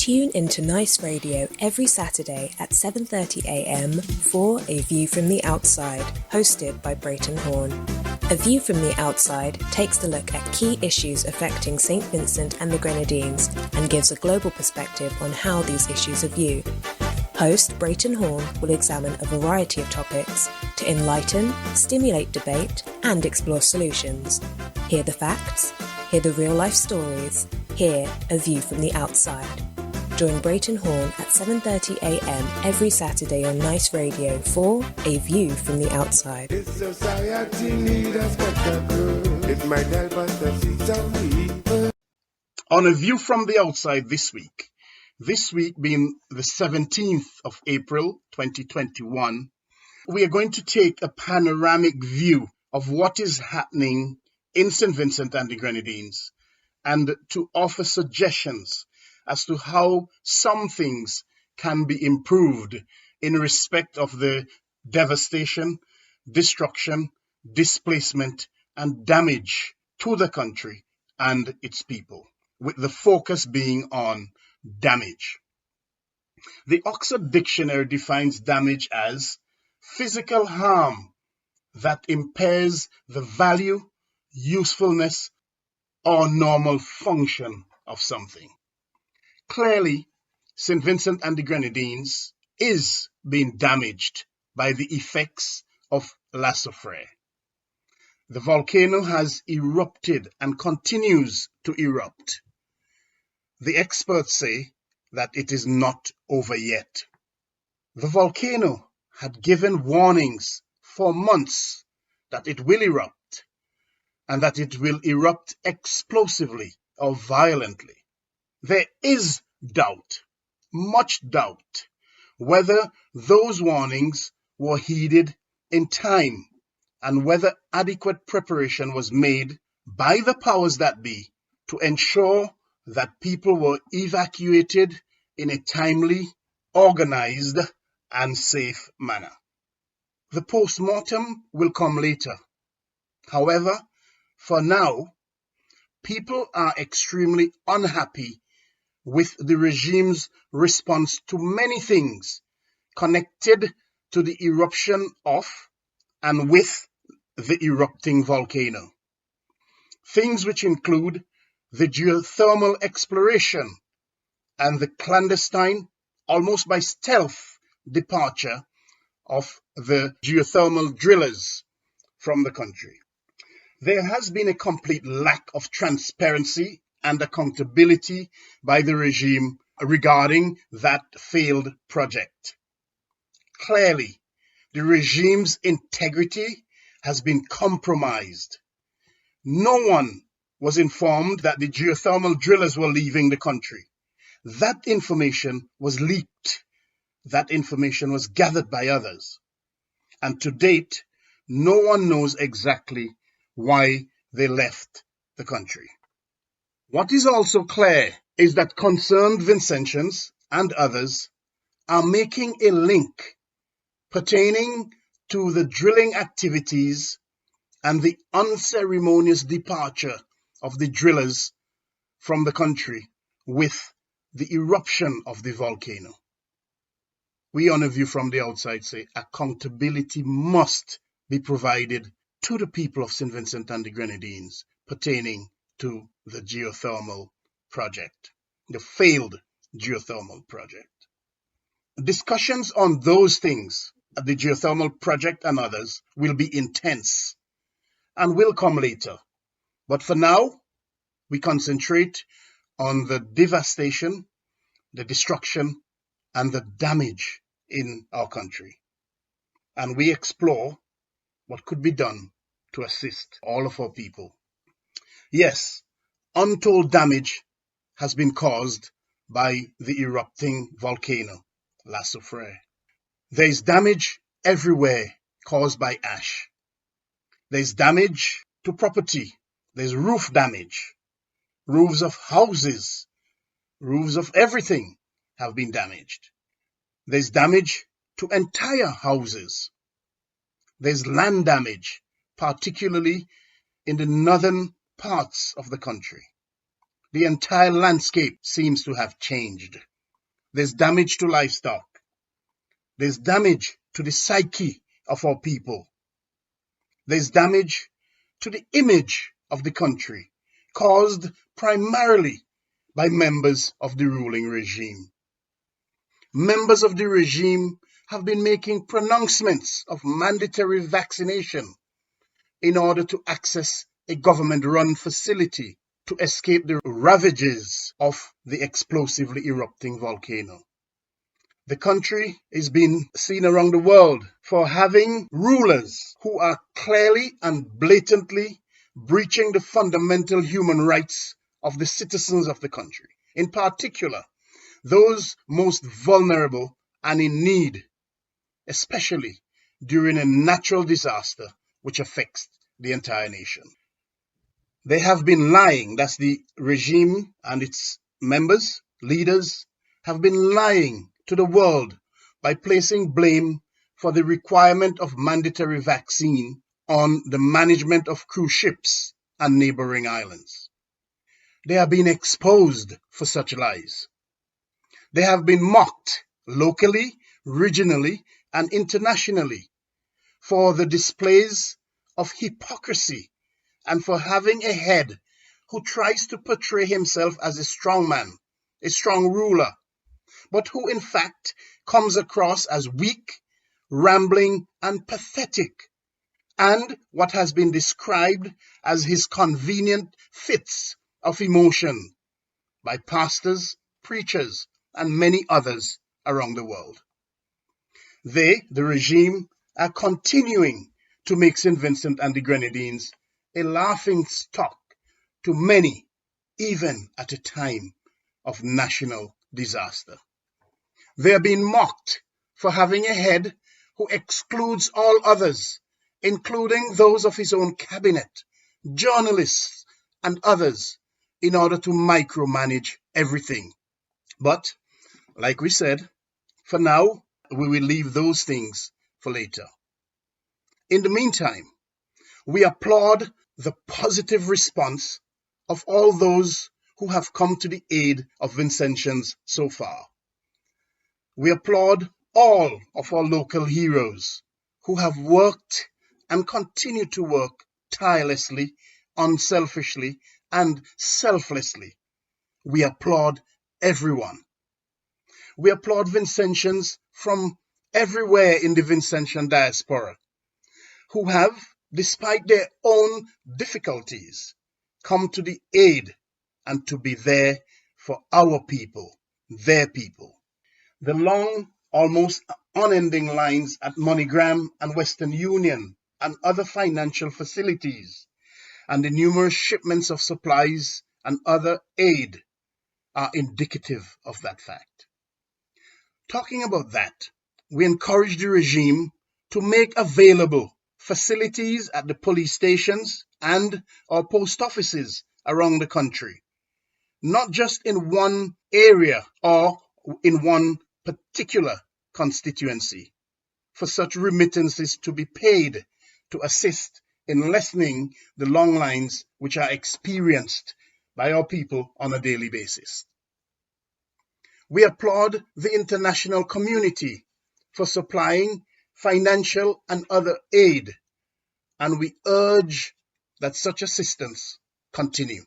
Tune into Nice Radio every Saturday at 7:30 a.m. for A View from the Outside, hosted by Brereton Horne. A View from the Outside takes a look at key issues affecting St Vincent and the Grenadines and gives a global perspective on how these issues are viewed. Host Brereton Horne will examine a variety of topics to enlighten, stimulate debate, and explore solutions. Hear the facts, hear the real-life stories, hear A View from the Outside. Join Brereton Horne at 7:30 a.m. every Saturday on Nice Radio for A View from the Outside. This society needs a spectacle. It might help us to see some people. On A View from the Outside this week being the 17th of April 2021, we are going to take a panoramic view of what is happening in St Vincent and the Grenadines and to offer suggestions as to how some things can be improved in respect of the devastation, destruction, displacement, and damage to the country and its people, with the focus being on damage. The Oxford Dictionary defines damage as physical harm that impairs the value, usefulness, or normal function of something. Clearly, St Vincent and the Grenadines is being damaged by the effects of La Soufrière. The volcano has erupted and continues to erupt. The experts say that it is not over yet. The volcano had given warnings for months that it will erupt and that it will erupt explosively or violently. There is doubt, much doubt, whether those warnings were heeded in time and whether adequate preparation was made by the powers that be to ensure that people were evacuated in a timely, organized, and safe manner. The post-mortem will come later. However, for now, people are extremely unhappy with the regime's response to many things connected to the eruption of and with the erupting volcano. Things which include the geothermal exploration and the clandestine, almost by stealth, departure of the geothermal drillers from the country. There has been a complete lack of transparency and accountability by the regime regarding that failed project. Clearly, the regime's integrity has been compromised. No one was informed that the geothermal drillers were leaving the country. That information was leaked. That information was gathered by others. And to date, no one knows exactly why they left the country. What is also clear is that concerned Vincentians and others are making a link pertaining to the drilling activities and the unceremonious departure of the drillers from the country with the eruption of the volcano. We on A View from the Outside say accountability must be provided to the people of St Vincent and the Grenadines pertaining to the geothermal project, the failed geothermal project. Discussions on those things, the geothermal project and others, will be intense and will come later. But for now, we concentrate on the devastation, the destruction, and the damage in our country. And we explore what could be done to assist all of our people. Yes, untold damage has been caused by the erupting volcano, La Soufrière. There is damage everywhere caused by ash. There is damage to property. There's roof damage. Roofs of houses, roofs of everything have been damaged. There's damage to entire houses. There's land damage, particularly in the northern parts of the country. The entire landscape seems to have changed. There's damage to livestock. There's damage to the psyche of our people. There's damage to the image of the country, caused primarily by members of the ruling regime. Members of the regime have been making pronouncements of mandatory vaccination in order to access a government-run facility to escape the ravages of the explosively erupting volcano. The country is being seen around the world for having rulers who are clearly and blatantly breaching the fundamental human rights of the citizens of the country, in particular, those most vulnerable and in need, especially during a natural disaster which affects the entire nation. They have been lying, that's the regime and its members, leaders, have been lying to the world by placing blame for the requirement of mandatory vaccine on the management of cruise ships and neighboring islands. They are being exposed for such lies. They have been mocked locally, regionally, and internationally for the displays of hypocrisy and for having a head who tries to portray himself as a strong man, a strong ruler, but who in fact comes across as weak, rambling, and pathetic, and what has been described as his convenient fits of emotion by pastors, preachers, and many others around the world. They, the regime, are continuing to make St Vincent and the Grenadines a laughing stock to many, even at a time of national disaster. They are being mocked for having a head who excludes all others, including those of his own cabinet, journalists, and others, in order to micromanage everything. But, like we said, for now, we will leave those things for later. In the meantime, we applaud the positive response of all those who have come to the aid of Vincentians so far. We applaud all of our local heroes who have worked and continue to work tirelessly, unselfishly, and selflessly. We applaud everyone. We applaud Vincentians from everywhere in the Vincentian diaspora who have, despite their own difficulties, come to the aid and to be there for our people, their people. The long, almost unending lines at MoneyGram and Western Union and other financial facilities, and the numerous shipments of supplies and other aid are indicative of that fact. Talking about that, we encourage the regime to make available facilities at the police stations and our post offices around the country, not just in one area or in one particular constituency, for such remittances to be paid to assist in lessening the long lines which are experienced by our people on a daily basis. We applaud the international community for supplying financial and other aid, and we urge that such assistance continue.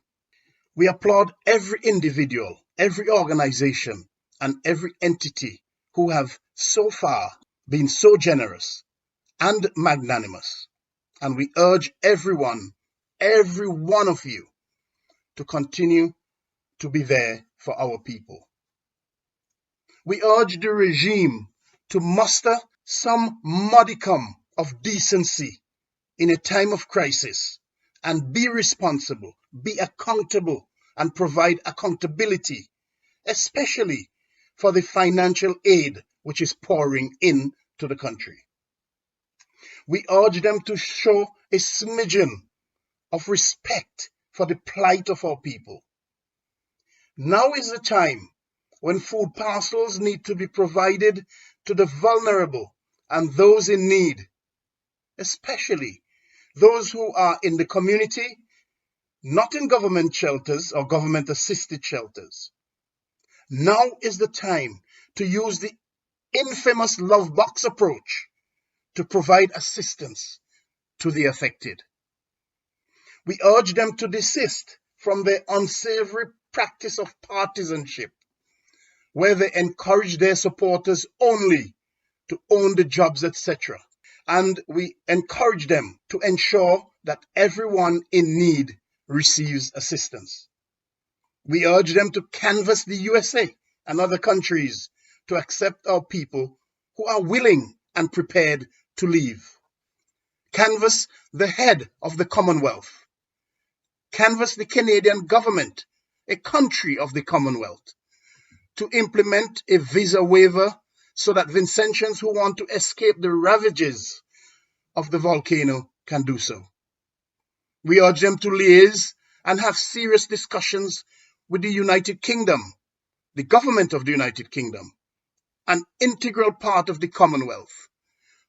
We applaud every individual, every organization, and every entity who have so far been so generous and magnanimous, and we urge everyone, every one of you, to continue to be there for our people. We urge the regime to muster some modicum of decency in a time of crisis and be responsible, be accountable, and provide accountability, especially for the financial aid which is pouring into the country. We urge them to show a smidgen of respect for the plight of our people. Now is the time when food parcels need to be provided to the vulnerable and those in need, especially those who are in the community, not in government shelters or government-assisted shelters. Now is the time to use the infamous love box approach to provide assistance to the affected. We urge them to desist from their unsavory practice of partisanship, where they encourage their supporters only to own the jobs, etc. And we encourage them to ensure that everyone in need receives assistance. We urge them to canvass the USA and other countries to accept our people who are willing and prepared to leave. Canvass the head of the Commonwealth. Canvass the Canadian government, a country of the Commonwealth, to implement a visa waiver so that Vincentians who want to escape the ravages of the volcano can do so. We urge them to liaise and have serious discussions with the United Kingdom, the government of the United Kingdom, an integral part of the Commonwealth,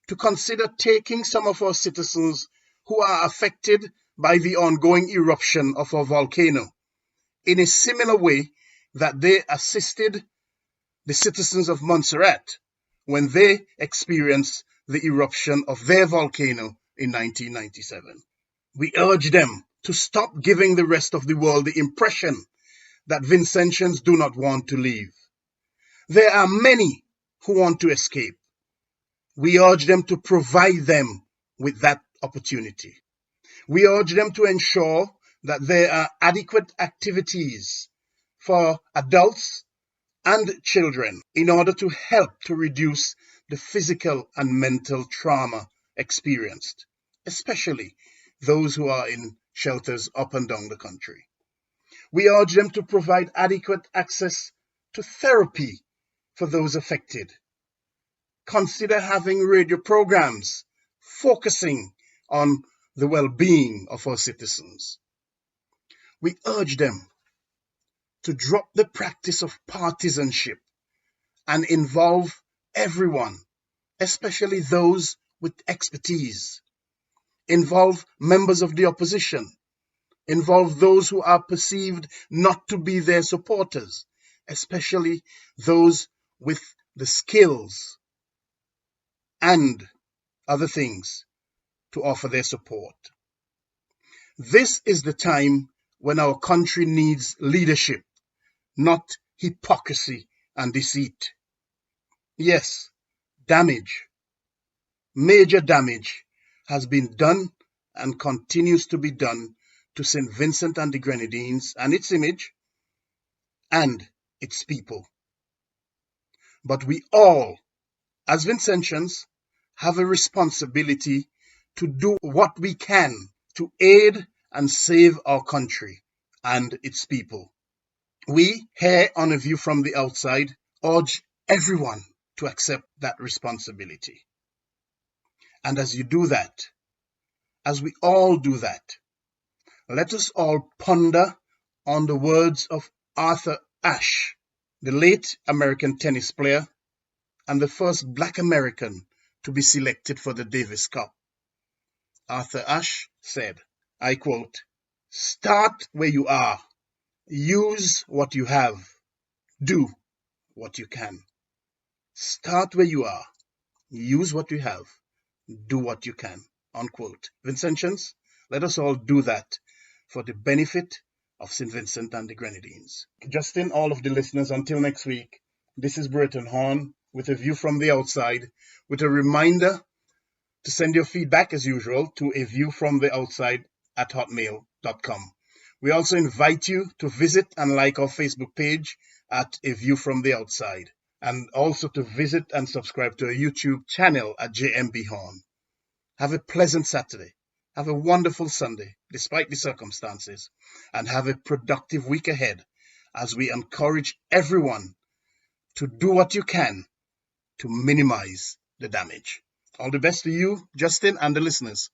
to consider taking some of our citizens who are affected by the ongoing eruption of our volcano in a similar way that they assisted the citizens of Montserrat when they experienced the eruption of their volcano in 1997. We urge them to stop giving the rest of the world the impression that Vincentians do not want to leave. There are many who want to escape. We urge them to provide them with that opportunity. We urge them to ensure that there are adequate activities for adults and children in order to help to reduce the physical and mental trauma experienced, especially those who are in shelters up and down the country. We urge them to provide adequate access to therapy for those affected. Consider having radio programs focusing on the well-being of our citizens. We urge them to drop the practice of partisanship and involve everyone, especially those with expertise. Involve members of the opposition. Involve those who are perceived not to be their supporters, especially those with the skills and other things to offer their support. This is the time when our country needs leadership, not hypocrisy and deceit. Yes, damage, major damage has been done and continues to be done to St Vincent and the Grenadines and its image and its people. But we all, as Vincentians, have a responsibility to do what we can to aid and save our country and its people. We, here on A View from the Outside, urge everyone to accept that responsibility. And as you do that, as we all do that, let us all ponder on the words of Arthur Ashe, the late American tennis player and the first Black American to be selected for the Davis Cup. Arthur Ashe said, I quote, "Start where you are. Use what you have. Do what you can." Start where you are. Use what you have. Do what you can. Unquote. Vincentians, let us all do that for the benefit of St. Vincent and the Grenadines. Justin, all of the listeners, until next week, this is Brereton Horne with A View from the Outside, with a reminder to send your feedback as usual to aviewfromtheoutside@hotmail.com. We also invite you to visit and like our Facebook page at A View from the Outside, and also to visit and subscribe to our YouTube channel at JMB Horne. Have a pleasant Saturday. Have a wonderful Sunday, despite the circumstances, and have a productive week ahead as we encourage everyone to do what you can to minimize the damage. All the best to you, Justin, and the listeners.